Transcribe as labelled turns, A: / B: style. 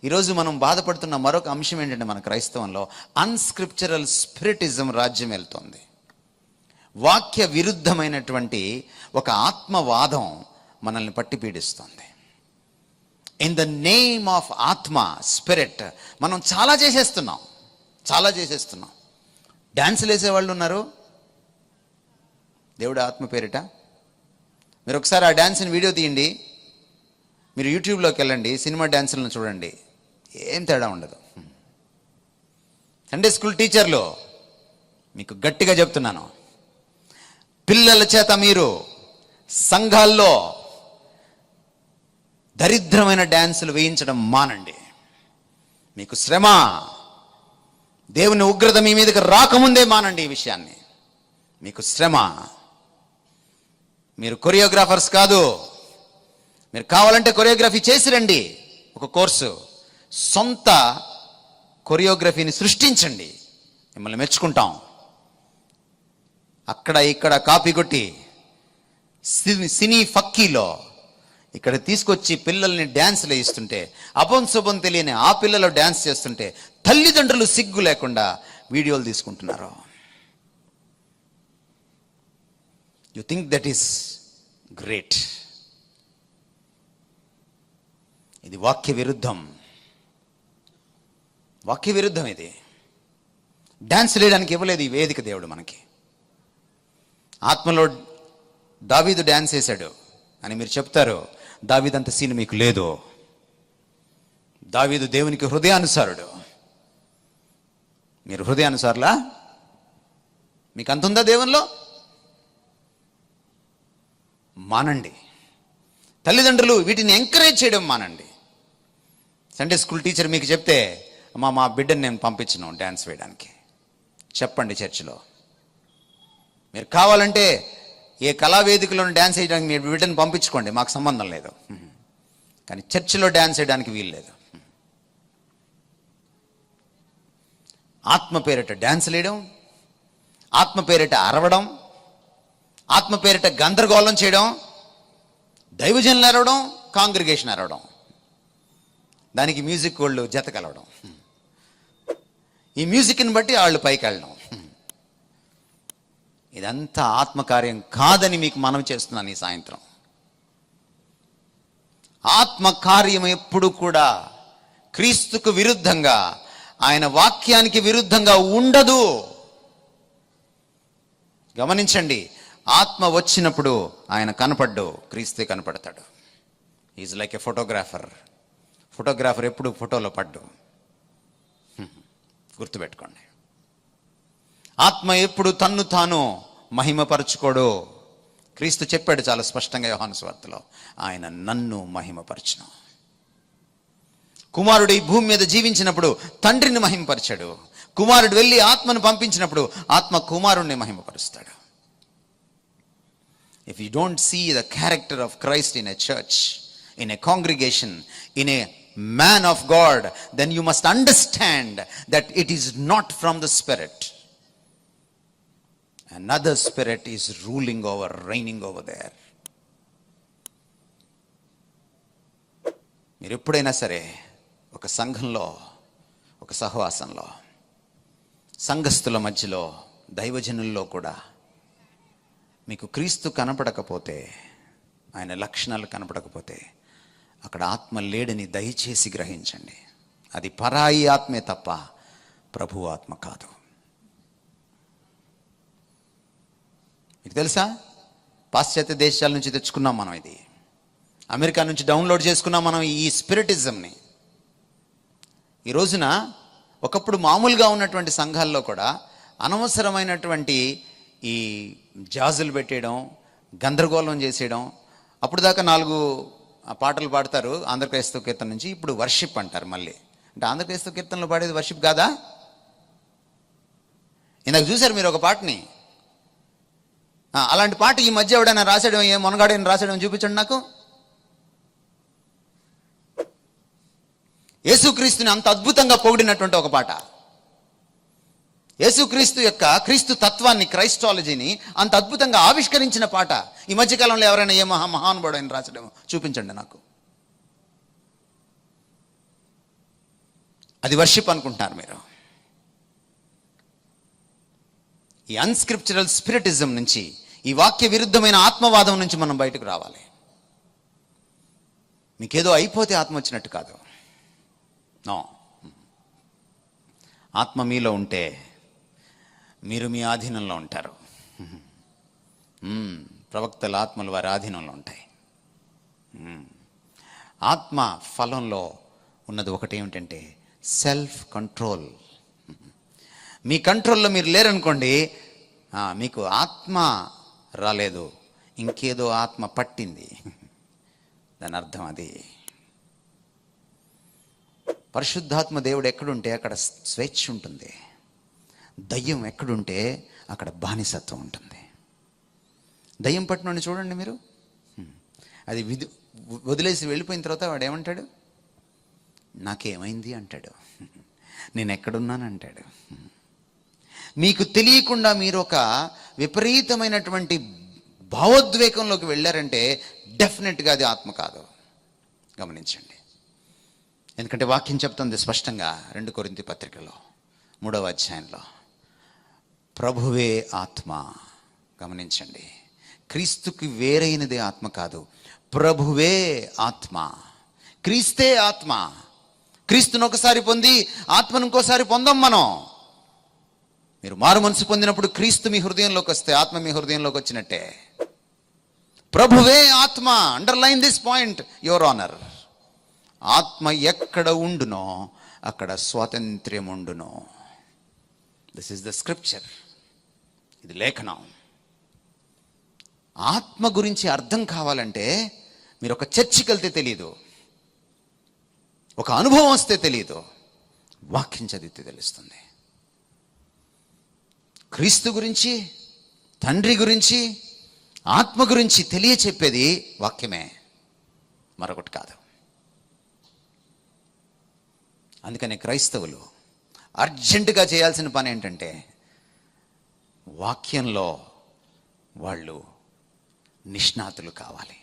A: ఈరోజు మనం బాధపడుతున్న మరొక అంశం ఏంటంటే, మన క్రైస్తవంలో అన్స్క్రిప్చరల్ స్పిరిటిజం రాజ్యం వెళ్తోంది. వాక్య విరుద్ధమైనటువంటి ఒక ఆత్మవాదం మనల్ని పట్టి పీడిస్తుంది. ఇన్ ద నేమ్ ఆఫ్ ఆత్మ, స్పిరిట్, మనం చాలా చేసేస్తున్నాం. డ్యాన్సులు వేసేవాళ్ళు ఉన్నారు దేవుడు ఆత్మ పేరిట. మీరు ఒకసారి ఆ డ్యాన్స్ని వీడియో తీయండి, మీరు యూట్యూబ్లోకి వెళ్ళండి, సినిమా డ్యాన్సులను చూడండి, ఏం తేడా ఉండదు. సండే స్కూల్ టీచర్లు మీకు గట్టిగా చెప్తున్నాను, పిల్లల చేత మీరు సంఘాల్లో దరిద్రమైన డ్యాన్సులు వేయించడం మానండి. మీకు శ్రమ, దేవుని ఉగ్రత మీ మీదకి రాకముందే మానండి ఈ విషయాన్ని. మీకు శ్రమ. మీరు కొరియోగ్రాఫర్స్ కాదు, మీరు కావాలంటే కొరియోగ్రఫీ చేసి రండి, ఒక కోర్సు, సొంత కొరియోగ్రఫీని సృష్టించండి, మిమ్మల్ని మెచ్చుకుంటాం. అక్కడ ఇక్కడ కాపీ కొట్టి సినీ ఫక్కీలో ఇక్కడ తీసుకొచ్చి పిల్లల్ని డ్యాన్స్లు వేయిస్తుంటే, అపంశుభం తెలియని ఆ పిల్లలు డ్యాన్స్ చేస్తుంటే తల్లిదండ్రులు సిగ్గు లేకుండా వీడియోలు తీసుకుంటున్నారు. You think that is great. ఇది వాక్య విరుద్ధం. ఇది డ్యాన్స్ వేయడానికి ఇవ్వలేదు ఈ వేదిక దేవుడు మనకి. ఆత్మలో దావీదు డ్యాన్స్ వేశాడు అని మీరు చెప్తారు, దావీదు అంత సీన్ మీకు లేదు. దావీదు దేవునికి హృదయానుసారుడు, మీరు హృదయానుసారులా? మీకు అంత ఉందా దేవునిలో? మానండి. తల్లిదండ్రులు వీటిని ఎంకరేజ్ చేయడం మానండి. సండే స్కూల్ టీచర్ మీకు చెప్తే, మా బిడ్డని నేను పంపించను డ్యాన్స్ వేయడానికి, చెప్పండి చర్చిలో. మీరు కావాలంటే ఏ కళావేదికలోని డ్యాన్స్ వేయడానికి మీరు బిడ్డను పంపించుకోండి, మాకు సంబంధం లేదు. కానీ చర్చిలో డ్యాన్స్ వేయడానికి వీలు లేదు. ఆత్మ పేరిట డ్యాన్స్ వేయడం, ఆత్మ పేరిట అరవడం, ఆత్మ పేరిట గందరగోళం చేయడం, దైవజనులు అరవడం, కాంగ్రిగేషన్ అరవడం, దానికి మ్యూజిక్ వాళ్ళు జత కలవడం, ఈ మ్యూజిక్ని బట్టి వాళ్ళు పైకి వెళ్ళడం, ఇదంతా ఆత్మకార్యం కాదని మీకు మనవి చేస్తున్నాను ఈ సాయంత్రం. ఆత్మకార్యం ఎప్పుడు కూడా క్రీస్తుకు విరుద్ధంగా, ఆయన వాక్యానికి విరుద్ధంగా ఉండదు. గమనించండి, ఆత్మ వచ్చినప్పుడు ఆయన కనపడ్డు, క్రీస్తే కనపడతాడు. ఈజ్ లైక్ ఎ ఫోటోగ్రాఫర్ ఎప్పుడు ఫోటోలో పడ్డు. గుర్తుపెట్టుకోండి, ఆత్మ ఎప్పుడు తన్ను తాను మహిమపరచుకోడు. క్రీస్తు చెప్పాడు చాలా స్పష్టంగా యోహాను సువార్తలో, ఆయన నన్ను మహిమపరచును. కుమారుడు ఈ భూమి మీద జీవించినప్పుడు తండ్రిని మహిమపరిచాడు. కుమారుడు వెళ్ళి ఆత్మను పంపించినప్పుడు ఆత్మ కుమారుణ్ణి మహిమపరుస్తాడు. If you don't see the character of Christ in a church, in a congregation, in a man of God, then you must understand that it is not from the Spirit. Another spirit is reigning over there. మీరు ఎప్పుడైనా సరే ఒక సంఘంలో, ఒక సహవాసంలో, సంఘస్థుల మధ్యలో, దైవజనుల్లో కూడా మీకు క్రీస్తు కనపడకపోతే, ఆయన లక్షణాలు కనపడకపోతే, అక్కడ ఆత్మ లేడని దయచేసి గ్రహించండి. అది పరాయి ఆత్మే తప్ప ప్రభు ఆత్మ కాదు. మీకు తెలుసా, పాశ్చాత్య దేశాల నుంచి తెచ్చుకున్నాం మనం, ఇది అమెరికా నుంచి డౌన్లోడ్ చేసుకున్నాం మనం ఈ స్పిరిటిజంని. ఈ రోజున ఒకప్పుడు మామూలుగా ఉన్నటువంటి సంఘాల్లో కూడా అనవసరమైనటువంటి ఈ జాజులు పెట్టేయడం, గందరగోళం చేసేయడం. అప్పుడు దాకా 4 పాటలు పాడతారు ఆంధ్రక్రైస్తవ కీర్తన నుంచి, ఇప్పుడు వర్షిప్ అంటారు మళ్ళీ. అంటే ఆంధ్రక్రైస్తవ కీర్తనలో పాడేది వర్షిప్ కాదా? ఇందాక చూశారు మీరు ఒక పాటని, అలాంటి పాట ఈ మధ్య ఎవడైనా రాసాడు, ఏ మొనగాడైనా రాసాడని చూపించండి నాకు. యేసుక్రీస్తుని అంత అద్భుతంగా పొగిడినటువంటి ఒక పాట, యేసుక్రీస్తు యొక్క క్రీస్తు తత్వాన్ని, క్రైస్టాలజీని అంత అద్భుతంగా ఆవిష్కరించిన పాట ఈ మధ్యకాలంలో ఎవరైనా ఏ మహానుభావుడు ఆయన రాసడేమో చూపించండి నాకు. అది వర్షిప్ అనుకుంటున్నారు మీరు. ఈ అన్స్క్రిప్చరల్ స్పిరిటిజం నుంచి, ఈ వాక్య విరుద్ధమైన ఆత్మవాదం నుంచి మనం బయటకు రావాలి. మీకేదో అయిపోతే ఆత్మ వచ్చినట్టు కాదు. నో, ఆత్మ మీలో ఉంటే మీరు మీ ఆధీనంలో ఉంటారు. ప్రవక్తల ఆత్మలు వారి ఆధీనంలో ఉంటాయి. ఆత్మ ఫలంలో ఉన్నది ఒకటి ఏమిటంటే సెల్ఫ్ కంట్రోల్. మీ కంట్రోల్లో మీరు లేరనుకోండి, మీకు ఆత్మ రాలేదు, ఇంకేదో ఆత్మ పట్టింది. దాని అర్థం అది. పరిశుద్ధాత్మ దేవుడు ఎక్కడుంటే అక్కడ స్వేచ్ఛ ఉంటుంది. దయ్యం ఎక్కడుంటే అక్కడ బానిసత్వం ఉంటుంది. దయ్యం పట్టినోడిని చూడండి మీరు, అది వదిలేసి వెళ్ళిపోయిన తర్వాత వాడు ఏమంటాడు? నాకేమైంది అంటాడు, నేను ఎక్కడున్నాను అంటాడు. మీకు తెలియకుండా మీరు ఒక విపరీతమైనటువంటి భావోద్వేగంలోకి వెళ్ళారంటే డెఫినెట్గా అది ఆత్మ కాదు. గమనించండి. ఎందుకంటే వాక్యం చెప్తుంది స్పష్టంగా 2 కొరింథీ పత్రికలో 3వ అధ్యాయంలో, ప్రభువే ఆత్మ. గమనించండి, క్రీస్తుకి వేరైనదే ఆత్మ కాదు, ప్రభువే ఆత్మ. క్రీస్తే ఆత్మ. క్రీస్తును ఒకసారి పొంది ఆత్మను ఇంకోసారి పొందాం మనం. మీరు మారు మనసు పొందినప్పుడు క్రీస్తు మీ హృదయంలోకి వస్తే ఆత్మ మీ హృదయంలోకి వచ్చినట్టే. ప్రభువే ఆత్మ. Underline this point, your honour. ఆత్మ ఎక్కడ ఉండునో అక్కడ స్వాతంత్ర్యం ఉండునో. This is the scripture. ఇది లేఖనం. ఆత్మ గురించి అర్థం కావాలంటే మీరు ఒక చర్చికి వెళ్తే తెలియదు, ఒక అనుభవం వస్తే తెలియదు, వాక్యం చదివితే తెలుస్తుంది. క్రీస్తు గురించి, తండ్రి గురించి, ఆత్మ గురించి తెలియచెప్పేది వాక్యమే, మరొకటి కాదు. అందుకని క్రైస్తవులు అర్జెంటుగా చేయాల్సిన పని ఏంటంటే వాక్యంలో వాళ్ళు నిష్ణాతులు కావాలి.